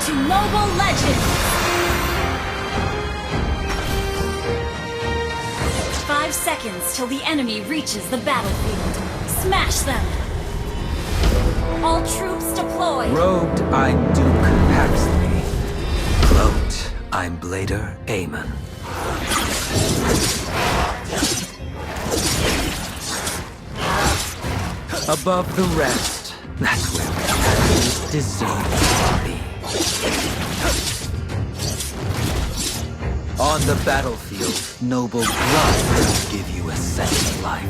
to Mobile Legends! 5 seconds till the enemy reaches the battlefield. Smash them! All troops deployed! Robed, I'm Duke Paxley. Cloaked, I'm Blader Amon. Above the rest, that's where we deserve to be. On the battlefield, noble blood will give you a second life.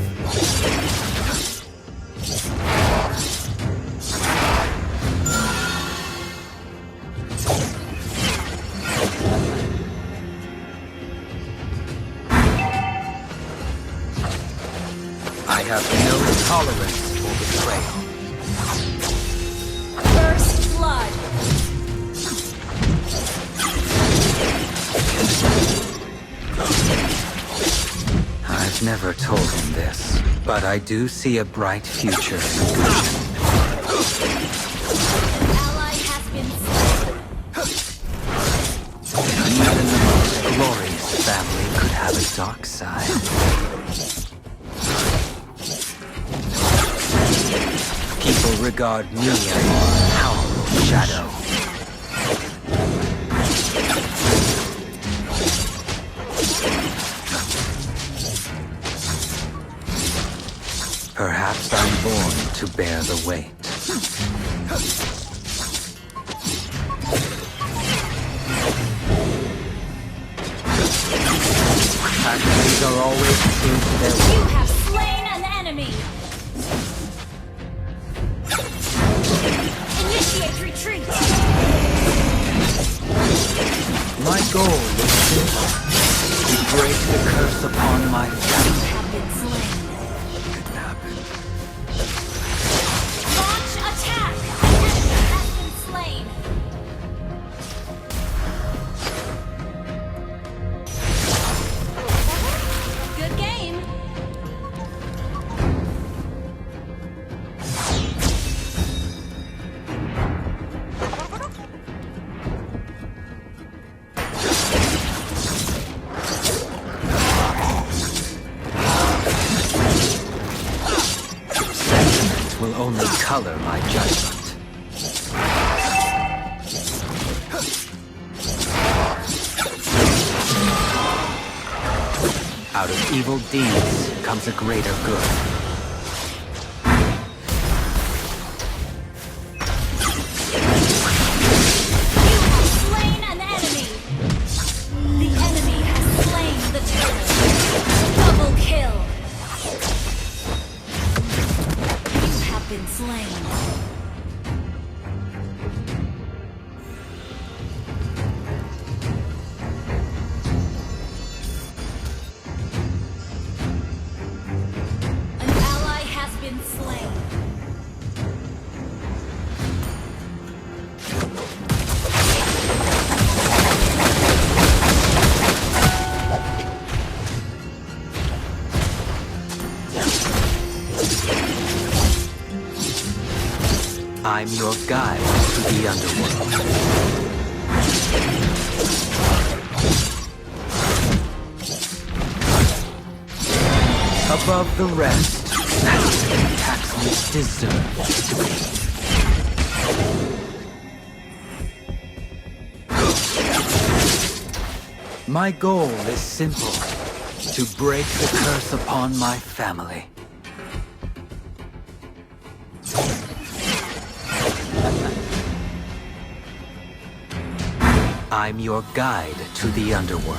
I have no tolerance for betrayal. First blood! I've never told him this, but I do see a bright future. Ally has been slain. Even the most glorious family could have a dark side. People regard me as a powerful shadow. Perhaps I'm born to bear the weight. Actions are always true to their You word. have slain an enemy! Initiate retreat! My goal is simple: to break the curse upon my family. Have been slain. Launch attack! Enemy has been slain. Good game. Sentiment will only color my judgment. Out of evil deeds comes a greater good. You have slain an enemy. The enemy has slain the turret. Double kill. You have been slain. An ally has been slain. I'm your guide to the underworld. Above the rest, that's where Paxley deserves to be. My goal is simple: to break the curse upon my family. I'm your guide to the underworld.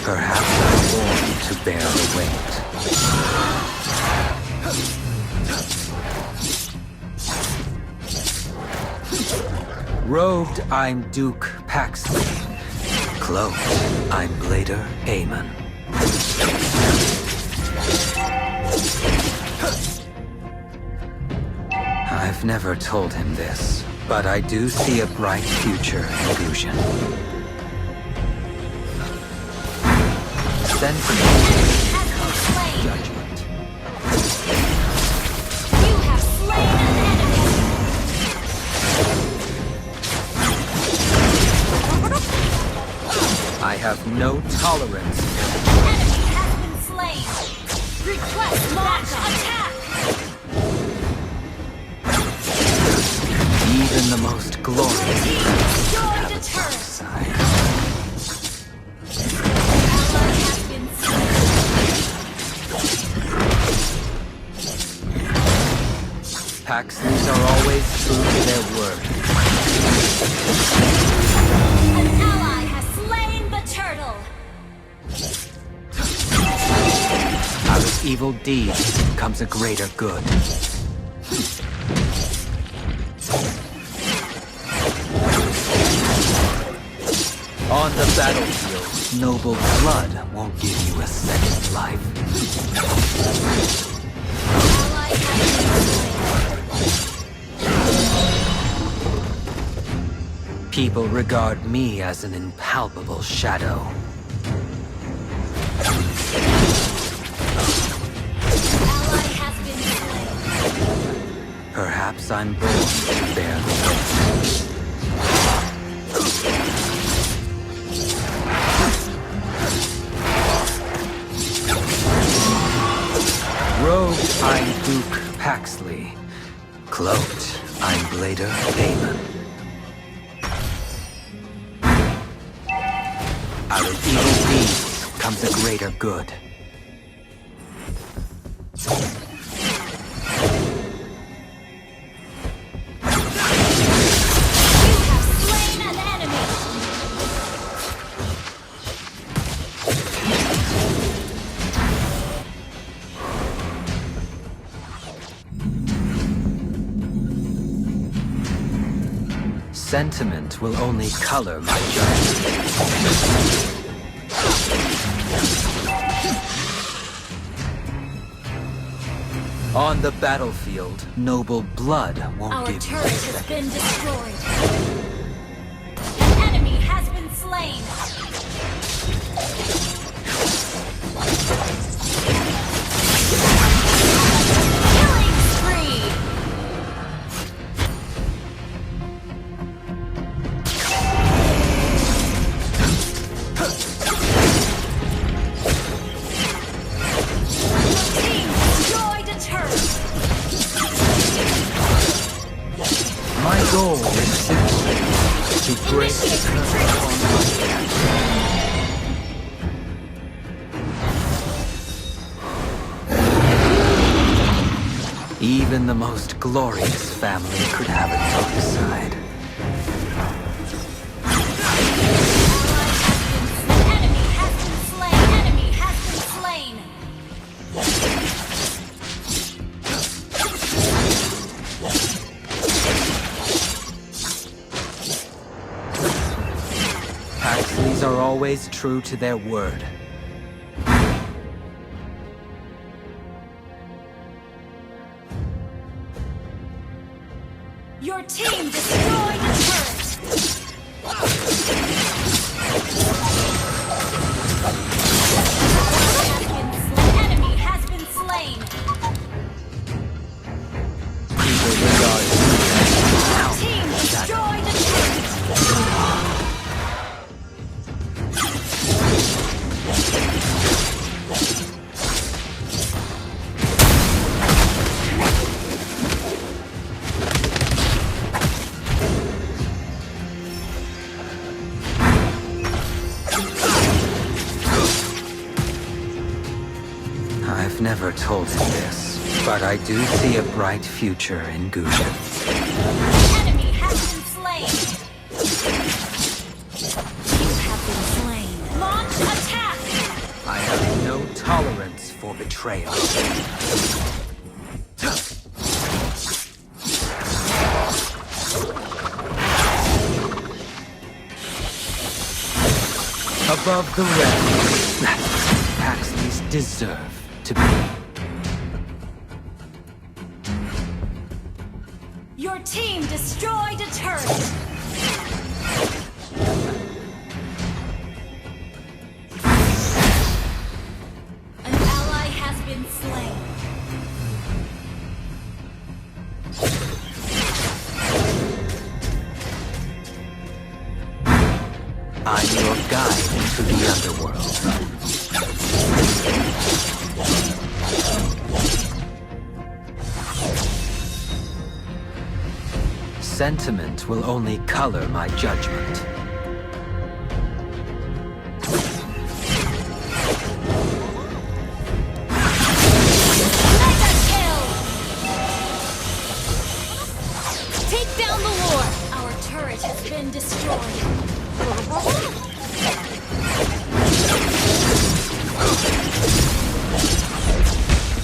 Perhaps I'm born to bear the weight. Robed, I'm Duke Paxley. Cloaked, I'm Blader Amon. I've never told him this, but I do see a bright future in Gushin. Sentiment Has been slain. judgment. have no tolerance. Enemy has been slain. Request launch attack. Even the most glorious Team have destroyed a its turret. dark side. Ally has been slain. Paxleys are always true to their word. An ally has slain the turtle. Out of evil deeds comes a greater good. On the battlefield, noble blood won't give you a second life. Ally has been slain. People regard me as an impalpable shadow. Ally has been slain. Perhaps I'm born to bear the weight. Rogue, I'm Duke Paxley. Cloaked, I'm Blader Amon. Out of evil deeds comes a greater good. You have slain an enemy. Sentiment will only color my judgment. On the battlefield, noble blood won't Our give you turret a has second. been destroyed. An enemy has been slain. Killing spree. Team destroyed a turret. My goal is simple: to break the curse upon my camp. Even the most glorious family could have a dark side. Enemy has been slain. Enemy has been slain. Paxleys are always true to their word. Your team destroyed a turret. Enemy has been slain. People regard me as an Team impalpable shadow. destroyed a turret. I've never told him this, but I do see a bright future in Gushin. Enemy has been slain. You have been slain. Launch attack. I have no tolerance for betrayal. Above the rest, Paxleys deserve to be. Your team destroyed a turret. An ally has been slain. I'm your guide to the underworld. Sentiment will only color my judgment. Mega kill! Take down the Lord! Our turret has been destroyed.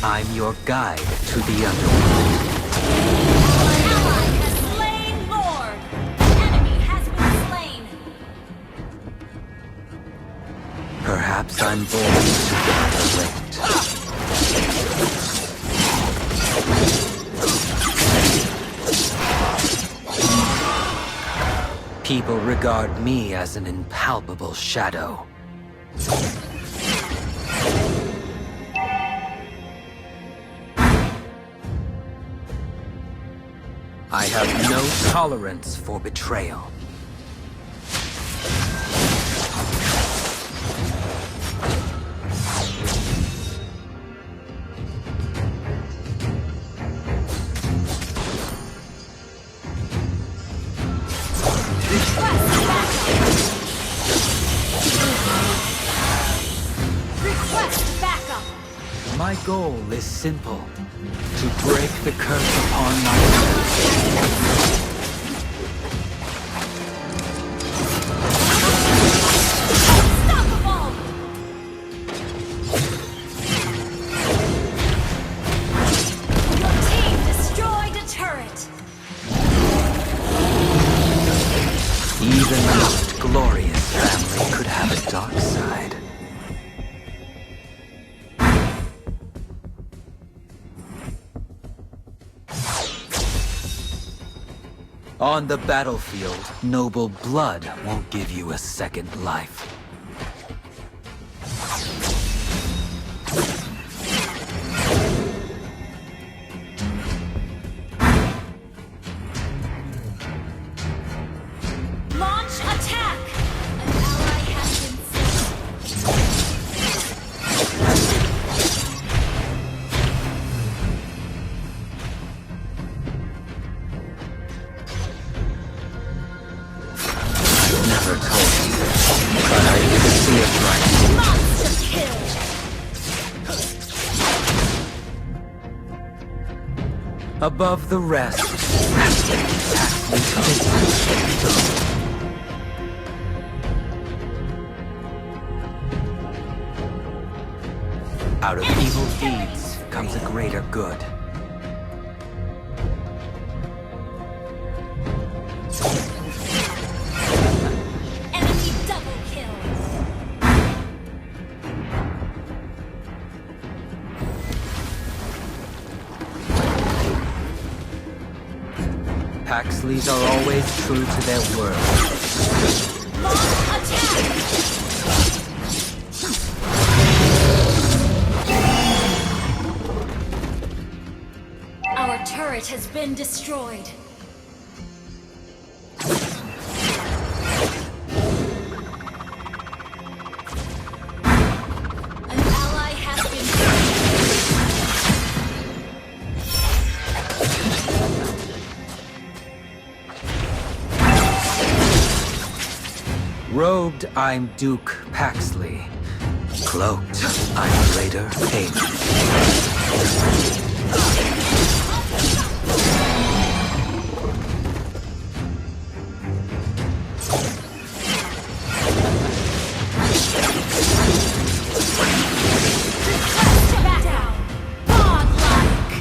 I'm your guide to the underworld. An ally has slain Lord! An enemy has been slain! Perhaps I'm born to gather linked. People regard me as an impalpable shadow. I have no tolerance for betrayal. Request backup! My goal is simple: to break the curse upon myself. Unstoppable! Your team destroyed a turret! Even the most glorious family could have a dark side. On the battlefield, noble blood won't give you a second life. Launch attack! An ally has been slain. Never told you this, but I didn't see it right. Monster kill! Above the rest, out of evil deeds comes a greater good. Enemy double kill! Paxleys are always true to their word. Launch attack! Our turret has been destroyed. An ally has been slain. Robed, I'm Duke Paxley. Cloaked, I'm Raider Amon. Back down! Godlike!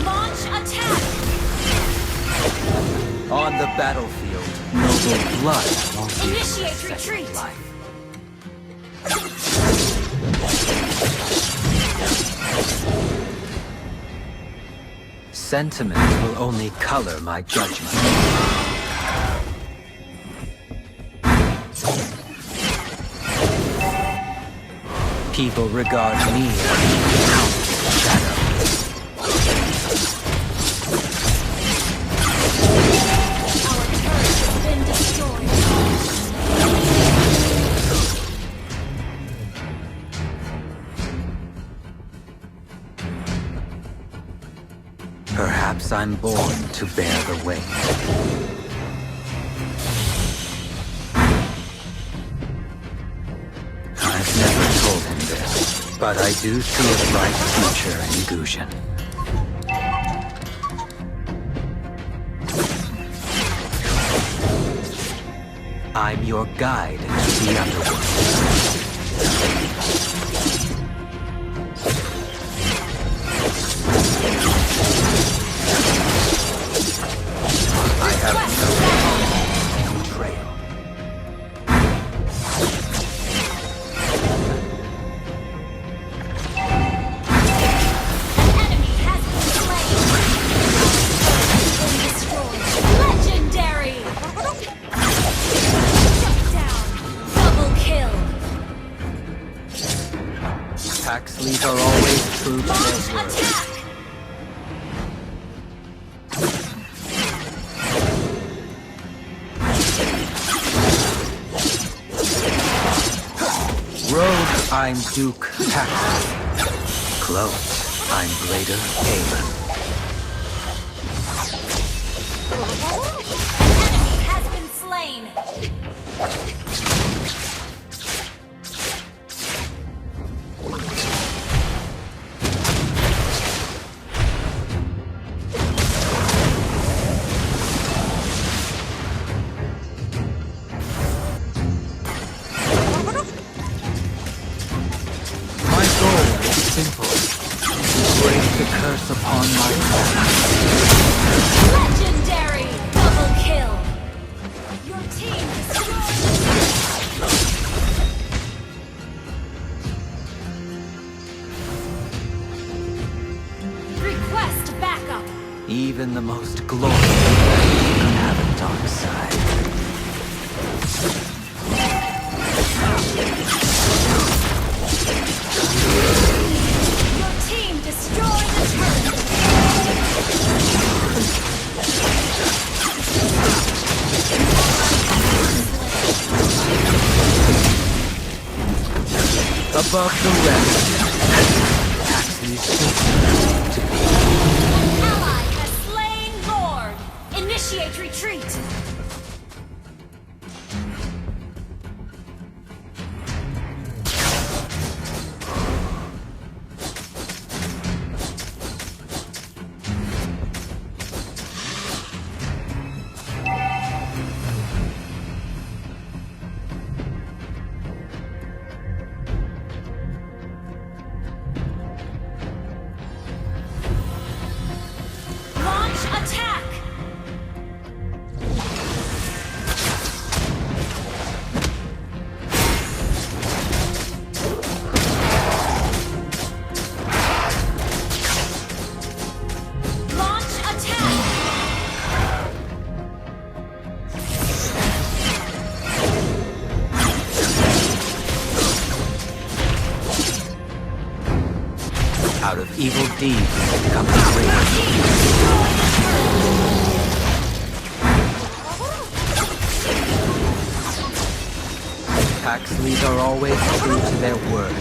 Launch attack! On the battlefield, noble blood won't give you a Initiate second retreat. life. Sentiment will only color my judgment. People regard me as a shadow. Perhaps I'm born to bear the weight. I've never told him this, but I do see a bright future in Gushin. I'm your guide into the underworld. I have no trail. An enemy has been slain. Legendary. Shut down. Double kill. Paxleys are always true to Launch their word. attack. Rogue, I'm Duke Paxley. Close, I'm Raider Amon. An enemy has been slain. My goal is simple. To break the curse upon my path. Legendary. Double kill. Your team destroyed. Request backup. Even the most glorious can have a dark side. Your team destroyed the turret. Above the rest, Paxley's to be. Ally has slain Lord. Initiate retreat. Launch attack. Launch attack. Out of evil deeds comes great. Team destroyed the turret. Paxleys are always true to their word.